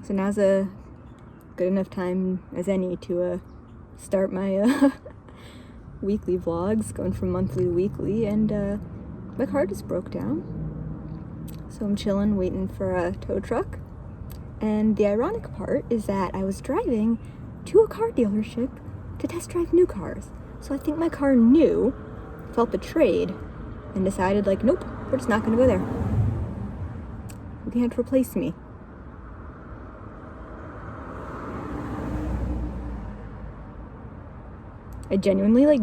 So now's a good enough time as any to start my weekly vlogs, going from monthly to weekly, and my car just broke down. So I'm chilling, waiting for a tow truck. And the ironic part is that I was driving to a car dealership to test drive new cars. So I think my car knew, felt betrayed, and decided like, nope, we're just not gonna go there. You can't replace me. I genuinely like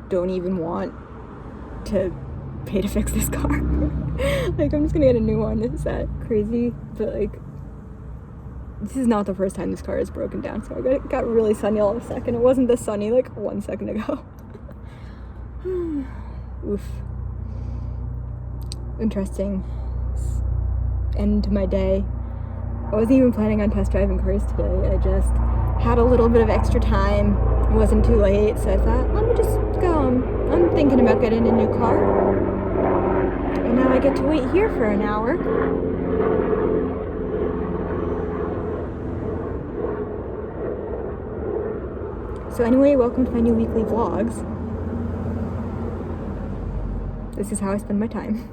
don't even want to pay to fix this car. Like, I'm just gonna get a new one. Is that crazy? But like, this is not the first time this car is broken down. So I got really sunny all of a second. It wasn't this sunny like 1 second ago. Oof. Interesting end to my day. I wasn't even planning on test driving cars today. I just had a little bit of extra time. It wasn't too late, so I thought, let me just go. I'm thinking about getting a new car. And now I get to wait here for an hour. So anyway, welcome to my new weekly vlogs. This is how I spend my time.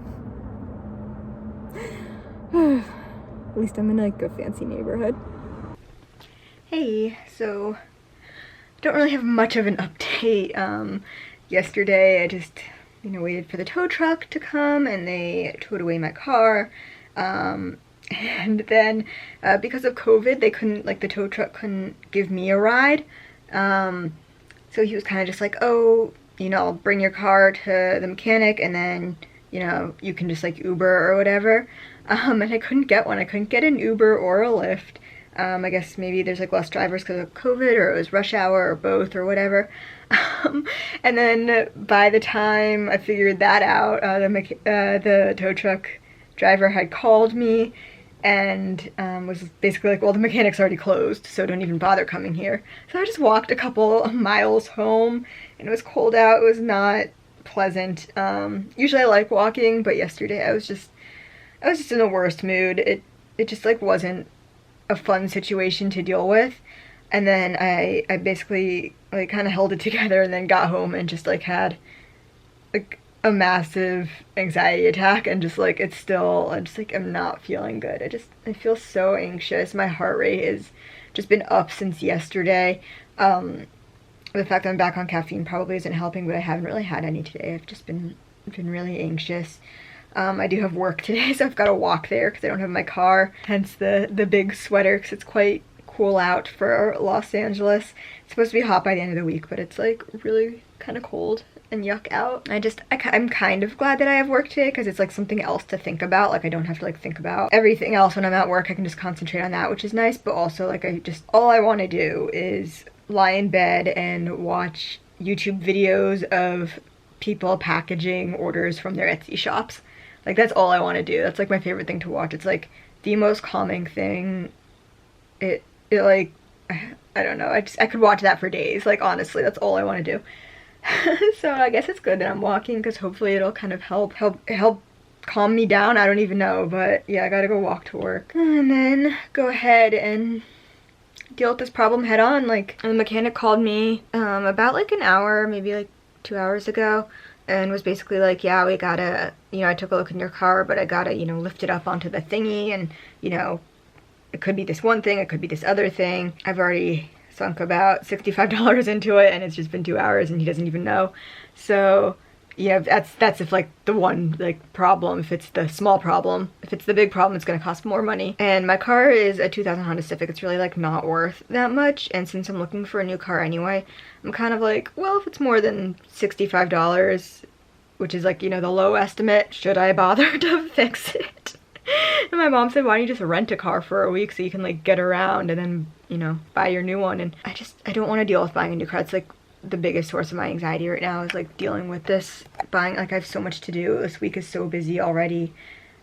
At least I'm in like a fancy neighborhood. Hey, so don't really have much of an update. Yesterday I just, waited for the tow truck to come and they towed away my car. And then because of COVID, they couldn't, the tow truck couldn't give me a ride. So he was kind of just like, oh, I'll bring your car to the mechanic and then, you can just Uber or whatever. And I couldn't get one. I couldn't get an Uber or a Lyft. I guess maybe there's less drivers because of COVID, or it was rush hour, or both, or whatever. And then by the time I figured that out, the tow truck driver had called me and was basically like, well, the mechanic's already closed, so don't even bother coming here. So I just walked a couple miles home, and it was cold out. It was not pleasant. Usually I like walking, but yesterday I was just in the worst mood. It just wasn't a fun situation to deal with. And then I basically kind of held it together and then got home and just had a massive anxiety attack, and just it's still, I'm not feeling good. I feel so anxious. My heart rate has just been up since yesterday. The fact that I'm back on caffeine probably isn't helping, but I haven't really had any today. I've just been really anxious. I do have work today, so I've got to walk there because I don't have my car, hence the big sweater, because it's quite cool out for Los Angeles. It's supposed to be hot by the end of the week, but it's really kind of cold and yuck out. I'm kind of glad that I have work today because it's something else to think about. I don't have to think about everything else when I'm at work. I can just concentrate on that, which is nice, but also all I want to do is lie in bed and watch YouTube videos of people packaging orders from their Etsy shops. That's all I want to do. That's my favorite thing to watch. It's the most calming thing. I don't know. I could watch that for days. Honestly, that's all I want to do. So I guess it's good that I'm walking because hopefully it'll kind of help calm me down. I don't even know, but yeah, I gotta go walk to work and then go ahead and deal with this problem head on. The mechanic called me about an hour, maybe 2 hours ago, and was basically yeah, we gotta, I took a look in your car, but I gotta, lift it up onto the thingy, and it could be this one thing, it could be this other thing. I've already sunk about $65 into it, and it's just been 2 hours and he doesn't even know. So yeah, that's if the one problem. If it's the small problem. If it's the big problem, it's gonna cost more money. And my car is a 2000 Honda Civic. It's really not worth that much, and since I'm looking for a new car anyway, I'm kind of well, if it's more than $65, which is the low estimate, should I bother to fix it? And my mom said, why don't you just rent a car for a week so you can get around and then buy your new one. And I don't want to deal with buying a new car. It's the biggest source of my anxiety right now is dealing with this, buying. I have so much to do. This week is so busy already.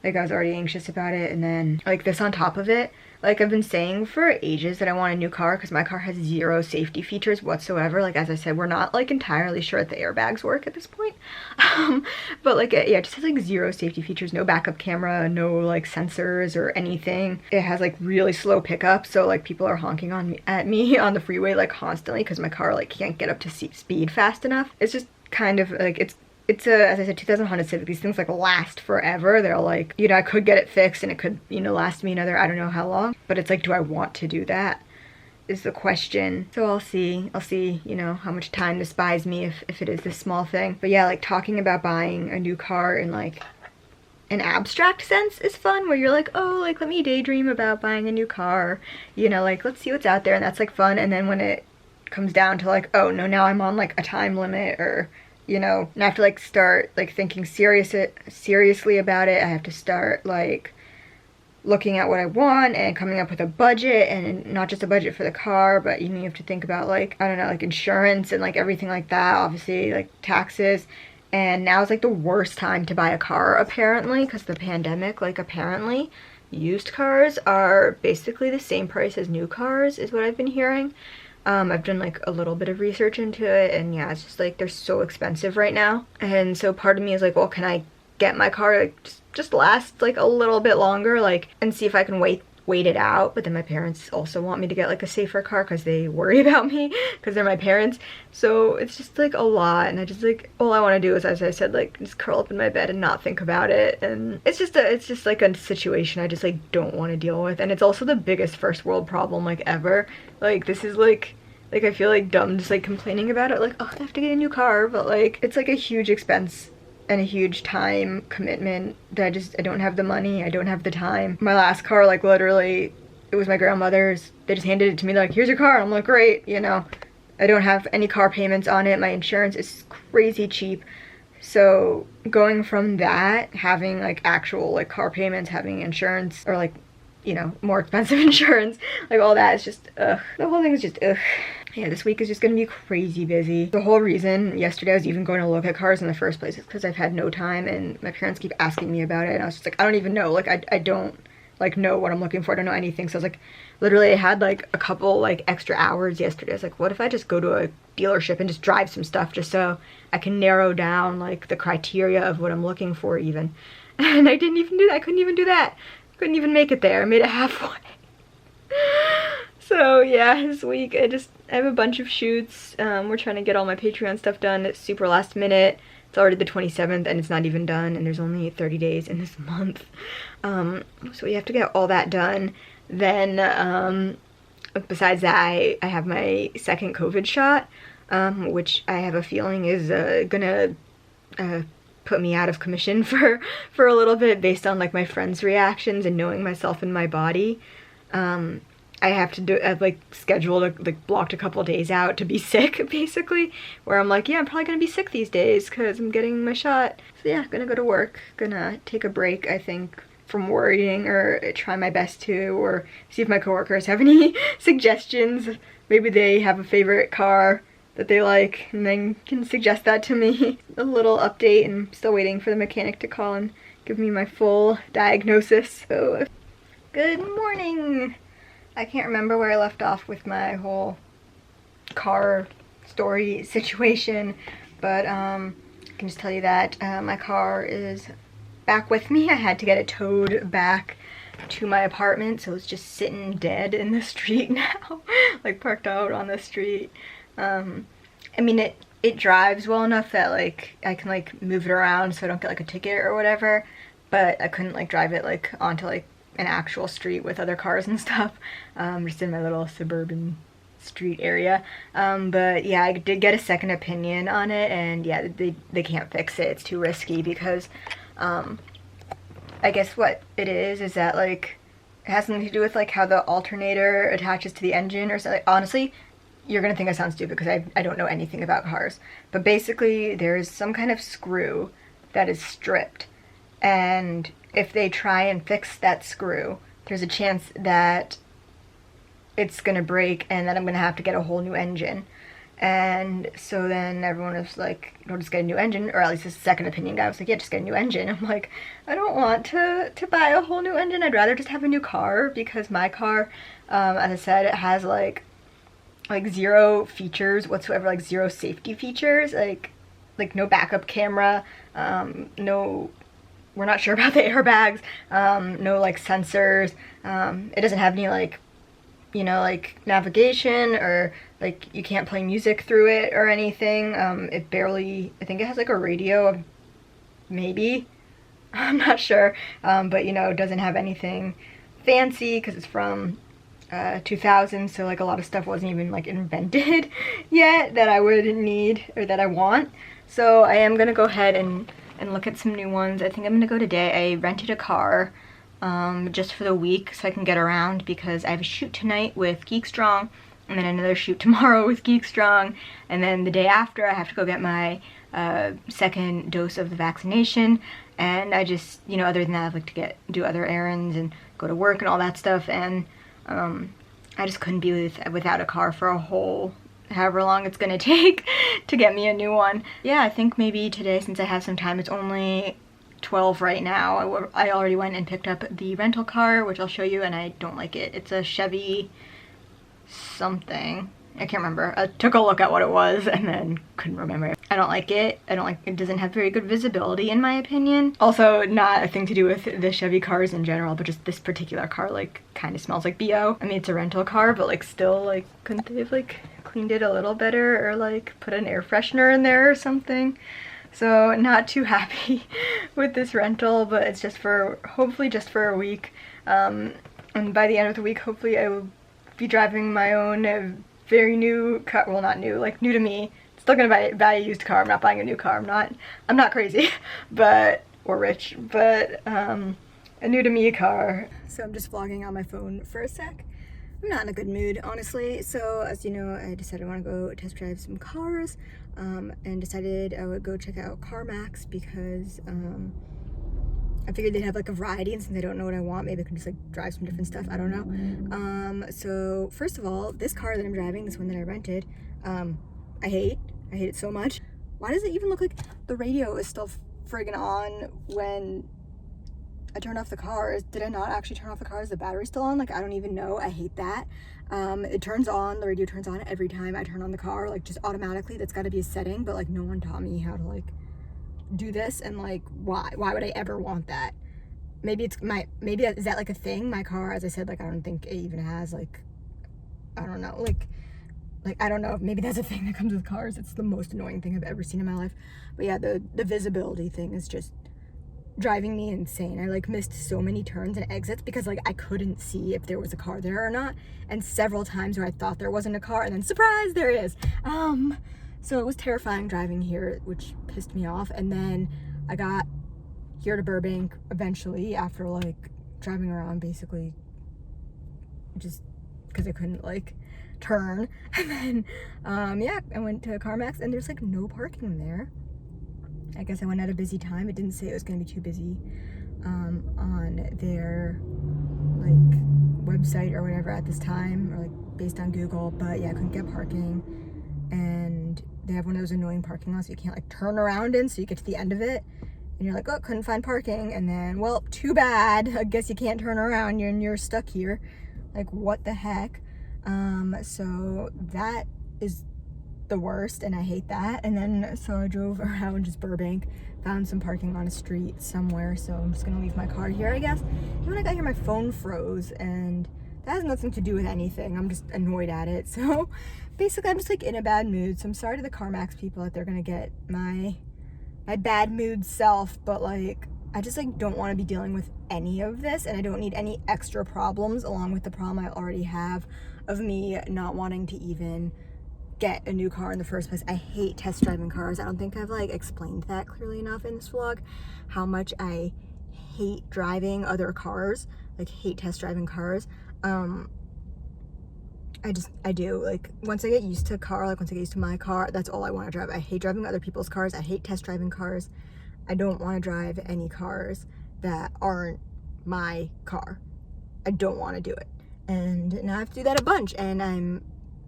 I was already anxious about it, and then this on top of it. Like I've been saying for ages that I want a new car because my car has zero safety features whatsoever. Like as I said, we're not like entirely sure if the airbags work at this point. But like yeah, it just has like zero safety features, no backup camera, no like sensors or anything. It has like really slow pickup, so like people are honking at me on the freeway like constantly because my car like can't get up to speed fast enough. It's just kind of like it's a, as I said, 2000 Honda Civic. These things like last forever. They're like, you know, I could get it fixed and it could, you know, last me another, I don't know how long. But it's like, do I want to do that is the question. So I'll see, you know, how much time this buys me if it is this small thing. But yeah, like talking about buying a new car in like an abstract sense is fun, where you're like, oh, like let me daydream about buying a new car. You know, like let's see what's out there, and that's like fun. And then when it comes down to like, oh no, now I'm on like a time limit, or you know, and I have to like start like thinking seriously about it. I have to start like looking at what I want and coming up with a budget, and not just a budget for the car, but you know, you have to think about like, I don't know, like insurance and like everything like that, obviously like taxes. And now is like the worst time to buy a car apparently because the pandemic. Like apparently used cars are basically the same price as new cars is what I've been hearing. I've done like a little bit of research into it, and yeah, it's just like they're so expensive right now. And so part of me is like, well, can I get my car like just last like a little bit longer, like, and see if I can wait it out. But then my parents also want me to get like a safer car because they worry about me because they're my parents. So it's just like a lot, and I just like, all I want to do is, as I said, like just curl up in my bed and not think about it. And it's just like a situation I just like don't want to deal with. And it's also the biggest first world problem like ever. Like this is like I feel like dumb just like complaining about it, like, oh, I have to get a new car, but like it's like a huge expense and a huge time commitment that I don't have the money, I don't have the time. My last car, like literally, it was my grandmother's. They just handed it to me, like, here's your car. And I'm like, great, you know. I don't have any car payments on it. My insurance is crazy cheap. So going from that, having like actual like car payments, having insurance, or like, you know, more expensive insurance, like all that is just, ugh. The whole thing is just, ugh. Yeah, this week is just gonna be crazy busy. The whole reason yesterday I was even going to look at cars in the first place is because I've had no time, and my parents keep asking me about it, and I was just like, I don't even know. Like, I don't like know what I'm looking for. I don't know anything. So I was like, literally I had like a couple like extra hours yesterday. I was like, what if I just go to a dealership and just drive some stuff just so I can narrow down like the criteria of what I'm looking for even. And I didn't even do that. I couldn't even do that. Couldn't even make it there. I made it halfway. So yeah, this week I have a bunch of shoots. We're trying to get all my Patreon stuff done. It's super last minute. It's already the 27th and it's not even done, and there's only 30 days in this month. So we have to get all that done. Then besides that, I have my second COVID shot, which I have a feeling is gonna put me out of commission for a little bit based on like my friends' reactions and knowing myself and my body. I have to do, I've like scheduled, like blocked a couple days out to be sick basically, where I'm like, yeah, I'm probably gonna be sick these days because I'm getting my shot. So yeah, gonna go to work, gonna take a break, I think, from worrying, or try my best to, or see if my coworkers have any suggestions. Maybe they have a favorite car that they like and then can suggest that to me. A little update, and I'm still waiting for the mechanic to call and give me my full diagnosis. So good morning. I can't remember where I left off with my whole car story situation, but I can just tell you that my car is back with me. I had to get it towed back to my apartment, so it's just sitting dead in the street now, like parked out on the street. I mean, it drives well enough that like I can like move it around so I don't get like a ticket or whatever, but I couldn't like drive it like onto like an actual street with other cars and stuff, just in my little suburban street area. But yeah, I did get a second opinion on it, and yeah, they can't fix it. It's too risky because I guess what it is that like it has something to do with like how the alternator attaches to the engine or something. Honestly, you're gonna think I sound stupid because I don't know anything about cars, but basically there's some kind of screw that is stripped, and if they try and fix that screw, there's a chance that it's gonna break and that I'm gonna have to get a whole new engine. And so then everyone was like, "No, just get a new engine," or at least this second opinion guy was like, "Yeah, just get a new engine." I'm like, I don't want to buy a whole new engine. I'd rather just have a new car, because my car, as I said, it has like zero features whatsoever, like zero safety features, like no backup camera, no, we're not sure about the airbags, no like sensors, it doesn't have any like, you know, like navigation, or like you can't play music through it or anything. It barely, I think it has like a radio, maybe, I'm not sure, but you know, it doesn't have anything fancy because it's from 2000, so like a lot of stuff wasn't even like invented yet that I would need or that I want. So I am gonna go ahead and look at some new ones. I think I'm gonna go today. I rented a car just for the week so I can get around, because I have a shoot tonight with Geek Strong, and then another shoot tomorrow with Geek Strong, and then the day after I have to go get my second dose of the vaccination. And I just, you know, other than that, I like to do other errands and go to work and all that stuff, and I just couldn't be without a car for a whole however long it's gonna take to get me a new one. Yeah, I think maybe today, since I have some time, it's only 12 right now. I already went and picked up the rental car, which I'll show you, and I don't like it. It's a Chevy something. I can't remember. I took a look at what it was and then couldn't remember. I don't like it. It doesn't have very good visibility in my opinion. Also, not a thing to do with the Chevy cars in general, but just this particular car like kind of smells like BO. I mean, it's a rental car, but like still, like, couldn't they have like cleaned it a little better, or like put an air freshener in there or something? So not too happy with this rental, but it's just for, hopefully just for a week. And by the end of the week, hopefully I will be driving my own very new car. Well, not new, like new to me. Still gonna buy a used car. I'm not buying a new car. I'm not crazy, but, or rich, but a new to me car. So I'm just vlogging on my phone for a sec. I'm not in a good mood, honestly. So as you know, I decided I want to go test drive some cars, and decided I would go check out CarMax, because I figured they'd have like a variety, and since I don't know what I want, maybe I can just like drive some different stuff. I don't know. So first of all, this car that I'm driving, this one that I rented, I hate it so much. Why does it even look like the radio is still friggin' on when I turned off the car? Did I not actually turn off the car? Is the battery still on? Like, I don't even know. I hate that. It turns on, the radio turns on every time I turn on the car, like just automatically. That's got to be a setting, but like no one taught me how to like do this, and like why would I ever want that? Maybe is that like a thing? My car, as I said, like I don't think it even has like, I don't know, like I don't know, maybe that's a thing that comes with cars. It's the most annoying thing I've ever seen in my life. But yeah, the visibility thing is just driving me insane. I like missed so many turns and exits because like I couldn't see if there was a car there or not, and several times where I thought there wasn't a car and then surprise, there is. So it was terrifying driving here, which pissed me off. And then I got here to Burbank eventually after like driving around basically just because I couldn't like turn. And then yeah, I went to CarMax and there's like no parking there. I guess I went at a busy time. It didn't say it was going to be too busy on their like website or whatever at this time, or like based on Google. But yeah, I couldn't get parking, and they have one of those annoying parking lots you can't like turn around in, so you get to the end of it and you're like, oh, couldn't find parking, and then, well, too bad, I guess you can't turn around, you're stuck here. Like, what the heck? So that is the worst, and I hate that. And then so I drove around just Burbank, found some parking on a street somewhere, so I'm just gonna leave my car here, I guess. And when I got here, my phone froze, and that has nothing to do with anything. I'm just annoyed at it. So basically I'm just like in a bad mood. So I'm sorry to the CarMax people that they're gonna get my bad mood self, but like I just like don't want to be dealing with any of this, and I don't need any extra problems along with the problem I already have of me not wanting to even get a new car in the first place. I hate test driving cars. I don't think I've like explained that clearly enough in this vlog, how much I hate driving other cars, like hate test driving cars. I do. Like, once I get used to a car, like once I get used to my car, that's all I want to drive. I hate driving other people's cars. I hate test driving cars. I don't want to drive any cars that aren't my car. I don't want to do it. And now I have to do that a bunch, and I'm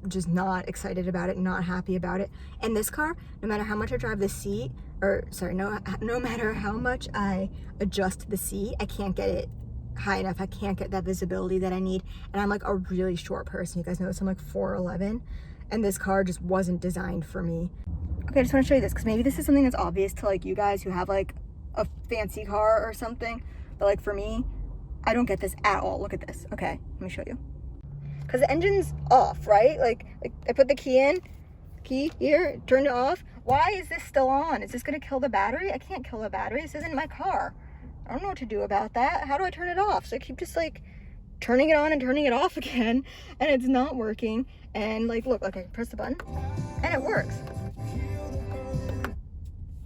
just not excited about it, not happy about it. And this car, no matter how much I drive the seat, or sorry, no matter how much I adjust the seat, I can't get it high enough. I can't get that visibility that I need. And I'm like a really short person. You guys know this, I'm like 4'11", and this car just wasn't designed for me. Okay, I just want to show you this because maybe this is something that's obvious to like you guys who have like a fancy car or something, but like for me, I don't get this at all. Look at this. Okay, let me show you. Because the engine's off, right? Like I put the key here, turned it off. Why is this still on? Is this gonna kill the battery? I can't kill the battery. This isn't my car. I don't know what to do about that. How do I turn it off? So I keep just like turning it on and turning it off again, and it's not working. And like, look, okay, press the button, and it works.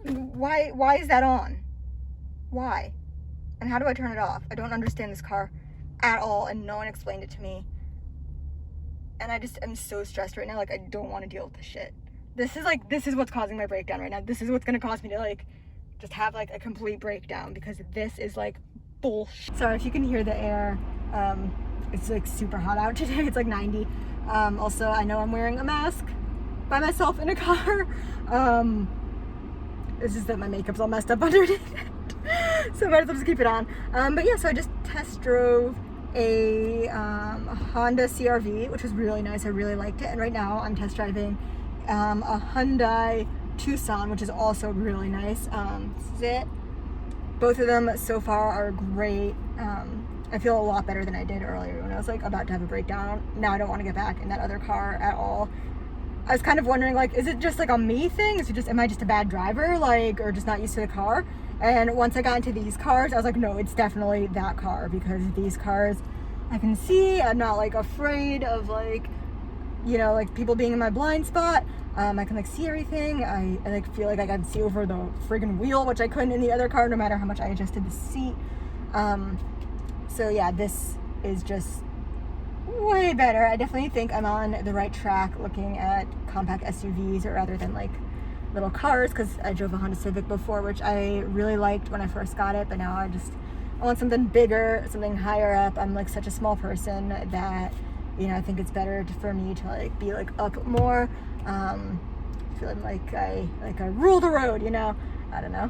Why is that on? Why? And how do I turn it off? I don't understand this car at all, and no one explained it to me. And I'm so stressed right now. Like, I don't want to deal with this shit. This is what's causing my breakdown right now. This is what's gonna cause me to like just have like a complete breakdown, because this is like bullshit. Sorry if you can hear the air. It's like super hot out today. It's like 90. Also, I know I'm wearing a mask by myself in a car. It's just that my makeup's all messed up underneath it. So I might as well just keep it on. But yeah, so I just test drove a Honda CR-V, which was really nice. I really liked it. And right now I'm test driving a Hyundai Tucson, which is also really nice. This is it. Both of them so far are great. I feel a lot better than I did earlier when I was like about to have a breakdown. Now I don't want to get back in that other car at all. I was kind of wondering, like, is it just like a me thing? Am I just a bad driver, like, or just not used to the car? And once I got into these cars, I was like, no, it's definitely that car, because these cars I can see. I'm not like afraid of like, you know, like people being in my blind spot. I can like see everything. I like feel like I can see over the friggin' wheel, which I couldn't in the other car, no matter how much I adjusted the seat. So yeah, this is just way better. I definitely think I'm on the right track looking at compact SUVs rather than like little cars, because I drove a Honda Civic before, which I really liked when I first got it, but now I want something bigger, something higher up. I'm like such a small person that, you know, I think it's better for me to like be like up more, feeling like I rule the road, you know. I don't know.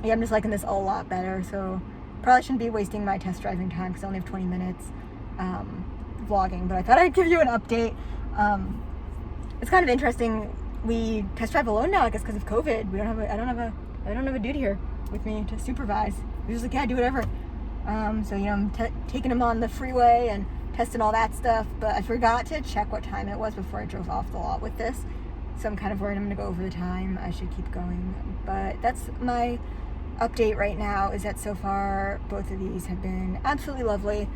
Yeah, I'm just liking this a lot better. So probably shouldn't be wasting my test driving time because I only have 20 minutes vlogging, but I thought I'd give you an update. It's kind of interesting. We test drive alone now, I guess, because of COVID. I don't have a dude here with me to supervise. We're just like, yeah, do whatever. So you know, I'm taking him on the freeway and testing all that stuff, but I forgot to check what time it was before I drove off the lot with this. So I'm kind of worried I'm gonna go over the time. I should keep going. But that's my update right now, is that so far both of these have been absolutely lovely.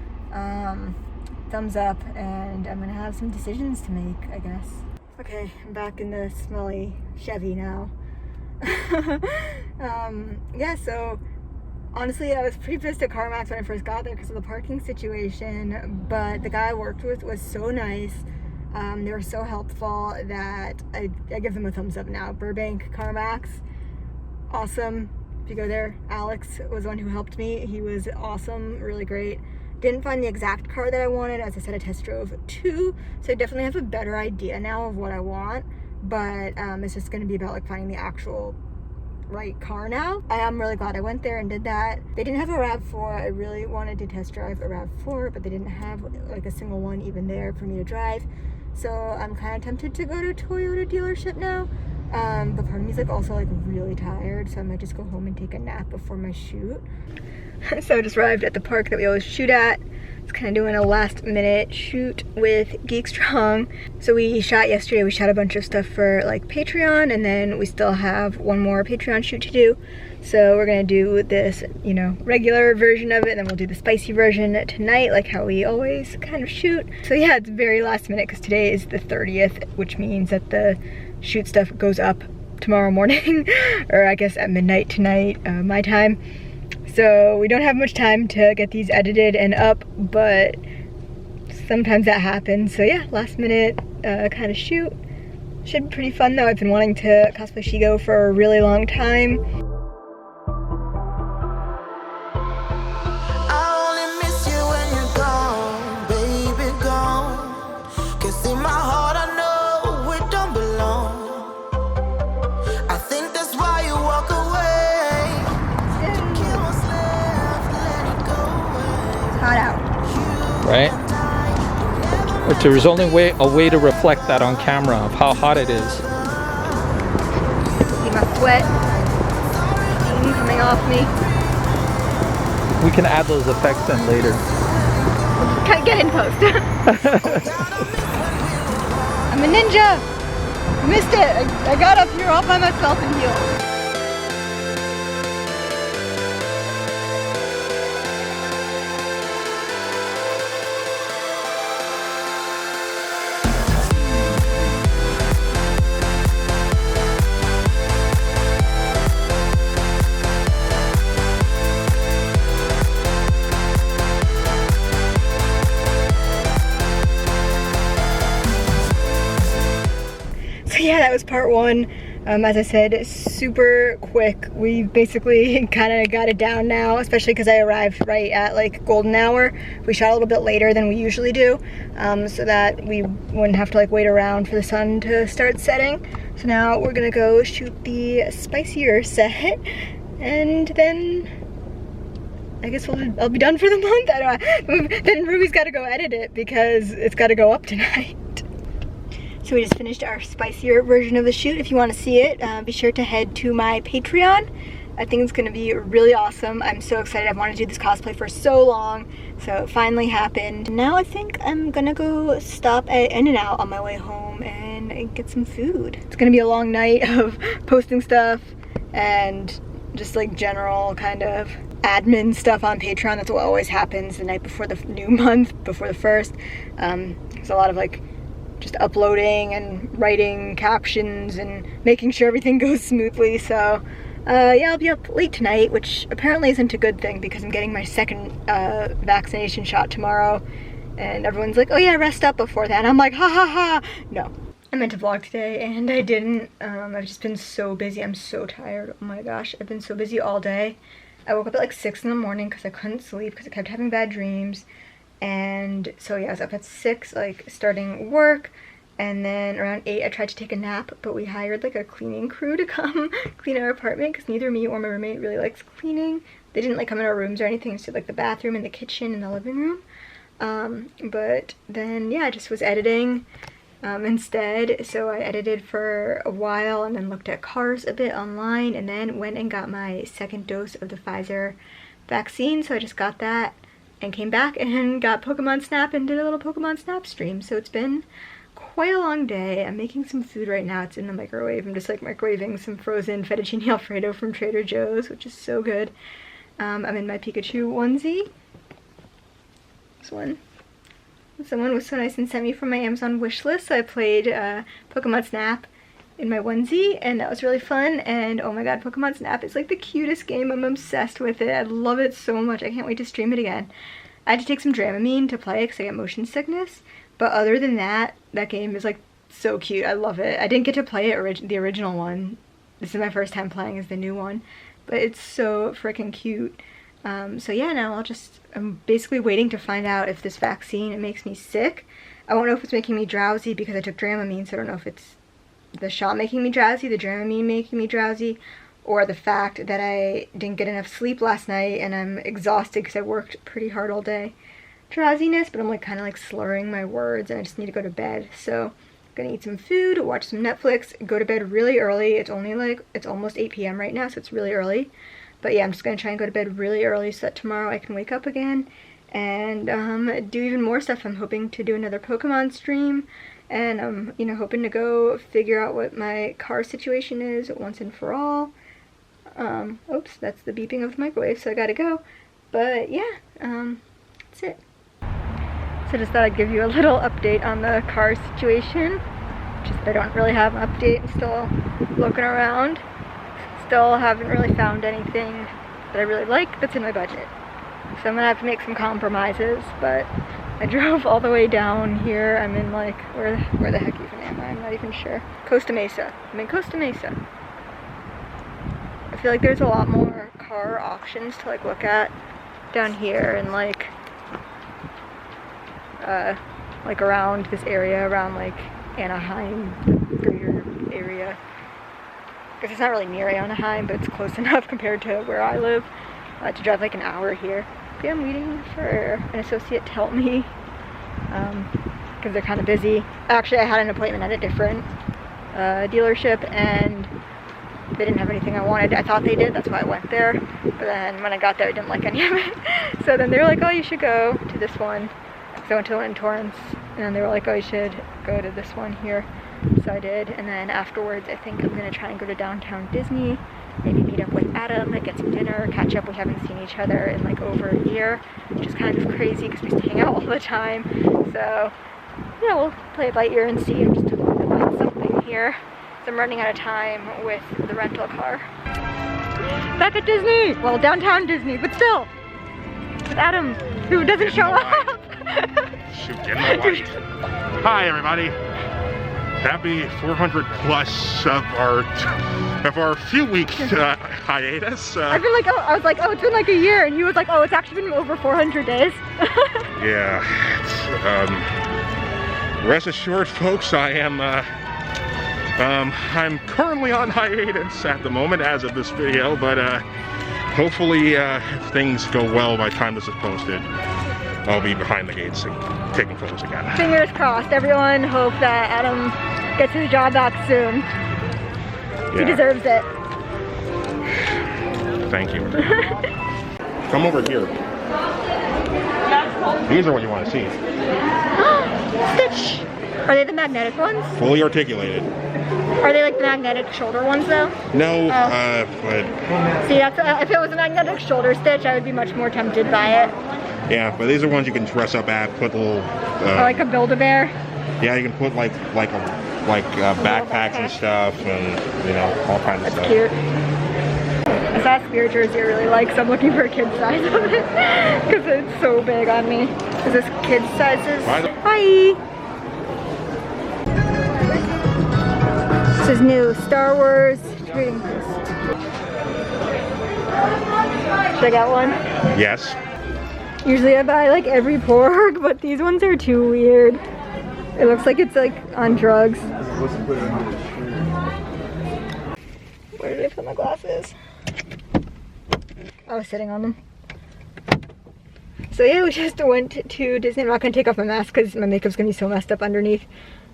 Thumbs up, and I'm gonna have some decisions to make, I guess. Okay, I'm back in the smelly Chevy now. Yeah, so honestly, I was pretty pissed at CarMax when I first got there because of the parking situation, but the guy I worked with was so nice. They were so helpful that I give them a thumbs up now. Burbank CarMax, awesome. If you go there, Alex was the one who helped me. He was awesome, really great. Didn't find the exact car that I wanted. As I said, I test drove 2, so I definitely have a better idea now of what I want, but it's just gonna be about like finding the actual right car now. I am really glad I went there and did that. They didn't have a RAV4. I really wanted to test drive a RAV4, but they didn't have like a single one even there for me to drive. So I'm kind of tempted to go to a Toyota dealership now. But part of me is like also like really tired, so I might just go home and take a nap before my shoot. So I just arrived at the park that we always shoot at. It's kind of doing a last minute shoot with Geek Strong. So we shot yesterday, we shot a bunch of stuff for like Patreon, and then we still have one more Patreon shoot to do. So we're gonna do this, you know, regular version of it, and then we'll do the spicy version tonight, like how we always kind of shoot. So yeah, it's very last minute because today is the 30th, which means that the shoot stuff goes up tomorrow morning, or I guess at midnight tonight, my time. So we don't have much time to get these edited and up, but sometimes that happens. So yeah, last minute kind of shoot. Should be pretty fun though. I've been wanting to cosplay Shego for a really long time. I only miss you when you're gone, baby, gone. 'Cause in my heart right? But there's only a way to reflect that on camera of how hot it is. See my sweat steam coming off me. We can add those effects in later. Can't get in post. I'm a ninja! I missed it! I got up here all by myself in heels. Yeah, that was part one. As I said, super quick. We basically kind of got it down now, especially because I arrived right at like golden hour. We shot a little bit later than we usually do, so that we wouldn't have to like wait around for the sun to start setting. So now we're gonna go shoot the spicier set, and then I guess I'll be done for the month. I don't know. Then Ruby's got to go edit it because it's got to go up tonight. So we just finished our spicier version of the shoot. If you want to see it, be sure to head to my Patreon. I think it's going to be really awesome. I'm so excited. I've wanted to do this cosplay for so long, so it finally happened. Now I think I'm going to go stop at In-N-Out on my way home and get some food. It's going to be a long night of posting stuff and just like general kind of admin stuff on Patreon. That's what always happens the night before the new month, before the first. There's a lot of like just uploading and writing captions and making sure everything goes smoothly. So yeah, I'll be up late tonight, which apparently isn't a good thing because I'm getting my second vaccination shot tomorrow, and everyone's like, oh yeah, rest up before that. And I'm like, ha ha ha. No, I meant to vlog today and I didn't. I've just been so busy. I'm so tired. Oh my gosh, I've been so busy all day. I woke up at like 6 in the morning because I couldn't sleep because I kept having bad dreams. And so yeah, I was up at 6, like starting work, and then around 8 I tried to take a nap, but we hired like a cleaning crew to come clean our apartment because neither me or my roommate really likes cleaning. They didn't like come in our rooms or anything, so like the bathroom and the kitchen and the living room. But then yeah, I just was editing instead. So I edited for a while and then looked at cars a bit online, and then went and got my second dose of the Pfizer vaccine. So I just got that and came back and got Pokemon Snap and did a little Pokemon Snap stream. So it's been quite a long day. I'm making some food right now. It's in the microwave. I'm just like microwaving some frozen fettuccine alfredo from Trader Joe's, which is so good. I'm in my Pikachu onesie. This one. Someone was so nice and sent me from my Amazon wish list, so I played Pokemon Snap in my onesie, and that was really fun. And oh my god, Pokemon Snap is like the cutest game. I'm obsessed with it. I love it so much. I can't wait to stream it again. I had to take some Dramamine to play because I get motion sickness, but other than that, that game is like so cute. I love it. I didn't get to play it the original one. This is my first time playing as the new one, but it's so freaking cute. So yeah, now I'm basically waiting to find out if this vaccine, it makes me sick. I won't know if it's making me drowsy because I took Dramamine, so I don't know if it's the shot making me drowsy, the Dramamine making me drowsy, or the fact that I didn't get enough sleep last night and I'm exhausted because I worked pretty hard all day. Drowsiness, but I'm like kind of like slurring my words and I just need to go to bed. So I'm gonna eat some food, watch some Netflix, go to bed really early. It's almost 8 p.m. right now, so it's really early. But yeah, I'm just gonna try and go to bed really early so that tomorrow I can wake up again and do even more stuff. I'm hoping to do another Pokemon stream, and I'm, you know, hoping to go figure out what my car situation is once and for all. Oops, that's the beeping of the microwave, so I gotta go. But yeah, that's it. So just thought I'd give you a little update on the car situation. Just I don't really have an update. I'm still looking around. Still haven't really found anything that I really like that's in my budget. So I'm gonna have to make some compromises, but I drove all the way down here. I'm in like, where the heck even am I? I'm not even sure. Costa Mesa. I'm in Costa Mesa. I feel like there's a lot more car options to like look at down here and like around this area, around like Anaheim, the greater area. Because it's not really near Anaheim, but it's close enough compared to where I live to drive like an hour here. Yeah, I'm waiting for an associate to help me because they're kind of busy. Actually, I had an appointment at a different dealership and they didn't have anything I wanted. I thought they did, that's why I went there. But then when I got there, I didn't like any of it. So then they were like, oh, you should go to this one. So I went to the one in Torrance, and they were like, oh, you should go to this one here. So I did, and then afterwards, I think I'm gonna try and go to downtown Disney, maybe meet up with Adam, like get some dinner, catch up. We haven't seen each other in like over a year, which is kind of crazy because we used to hang out all the time. So yeah, we'll play it by ear and see. I'm just looking to find something here. So I'm running out of time with the rental car. Back at Disney! Well, downtown Disney, but still! With Adam, who doesn't show up! Shoot, get in the light. Hi, everybody. Happy 400 plus of our few weeks hiatus. I feel like, I was like, oh, it's been like a year, and you was like, oh, it's actually been over 400 days. Yeah. Rest assured, folks, I'm currently on hiatus at the moment as of this video, but hopefully if things go well by the time this is posted, I'll be behind the gates and taking photos again. Fingers crossed. Everyone hope that Adam gets his job back soon. Yeah. He deserves it. Thank you. Come over here. These are what you want to see. Stitch! Are they the magnetic ones? Fully articulated. Are they like the magnetic shoulder ones though? No, but... See, that's, if it was a magnetic shoulder Stitch, I would be much more tempted by it. Yeah, but these are ones you can dress up at, put a little... like a Build-A-Bear? Yeah, you can put like backpacks and stuff and, you know, all kinds of stuff. That's cute. I saw a Spirit jersey I really like, so I'm looking for a kid size of it because it's so big on me. Is this kid sizes? Hi! This is new Star Wars trading post. Should I get one? Yes. Usually I buy like every pork, but these ones are too weird. It looks like it's like on drugs. Where did I put my glasses? I was sitting on them. So yeah, we just went to Disney. I'm not gonna take off my mask because my makeup's gonna be so messed up underneath.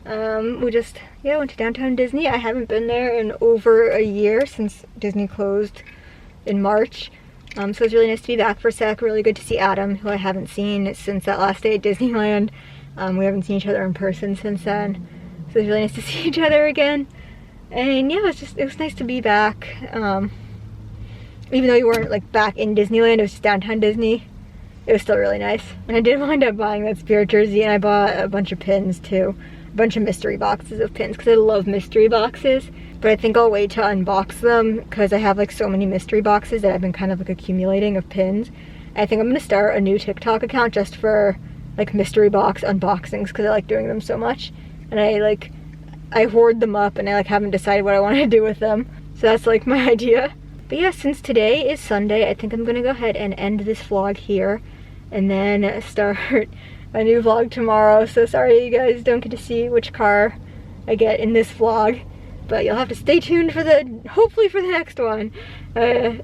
We just, yeah, went to downtown Disney. I haven't been there in over a year since Disney closed in March. So it's really nice to be back for a sec. Really good to see Adam, who I haven't seen since that last day at Disneyland. We haven't seen each other in person since then. So it's really nice to see each other again. And yeah, it was nice to be back. Even though you weren't like back in Disneyland, it was just downtown Disney. It was still really nice. And I did wind up buying that Spirit jersey, and I bought a bunch of pins too. A bunch of mystery boxes of pins, because I love mystery boxes. But I think I'll wait to unbox them, because I have like so many mystery boxes that I've been kind of like accumulating of pins. And I think I'm going to start a new TikTok account just for like mystery box unboxings, because I like doing them so much. And I hoard them up, and I like haven't decided what I want to do with them. So that's like my idea. But yeah, since today is Sunday, I think I'm going to go ahead and end this vlog here. And then start a new vlog tomorrow. So sorry you guys don't get to see which car I get in this vlog. But you'll have to stay tuned for hopefully for the next one.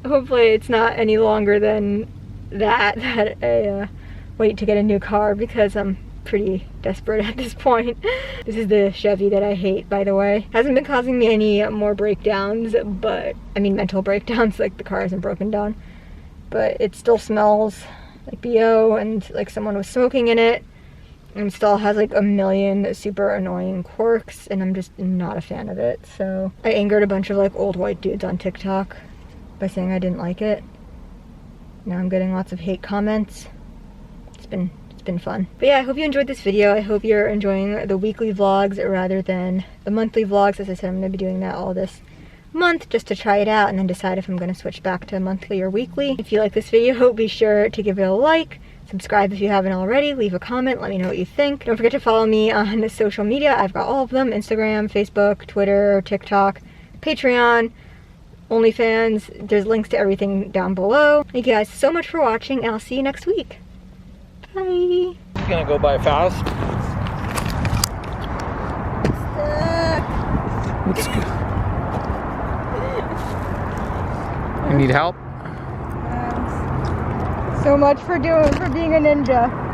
Hopefully it's not any longer than that I wait to get a new car, because I'm pretty desperate at this point. This is the Chevy that I hate, by the way. Hasn't been causing me any more breakdowns, but I mean mental breakdowns, like the car hasn't broken down. But it still smells like BO, and like someone was smoking in it, and still has like a million super annoying quirks, and I'm just not a fan of it. So I angered a bunch of like old white dudes on TikTok by saying I didn't like it. Now I'm getting lots of hate comments. It's been fun. But yeah, I hope you enjoyed this video. I hope you're enjoying the weekly vlogs rather than the monthly vlogs. As I said, I'm gonna be doing that all this month just to try it out and then decide if I'm going to switch back to monthly or weekly. If you like this video, be sure to give it a like, subscribe if you haven't already, leave a comment, let me know what you think. Don't forget to follow me on social media. I've got all of them: Instagram, Facebook, Twitter, TikTok, Patreon, OnlyFans. There's links to everything down below. Thank you guys so much for watching, and I'll see you next week. Bye. It's gonna go by fast. Let's go. You need help? So much for being a ninja.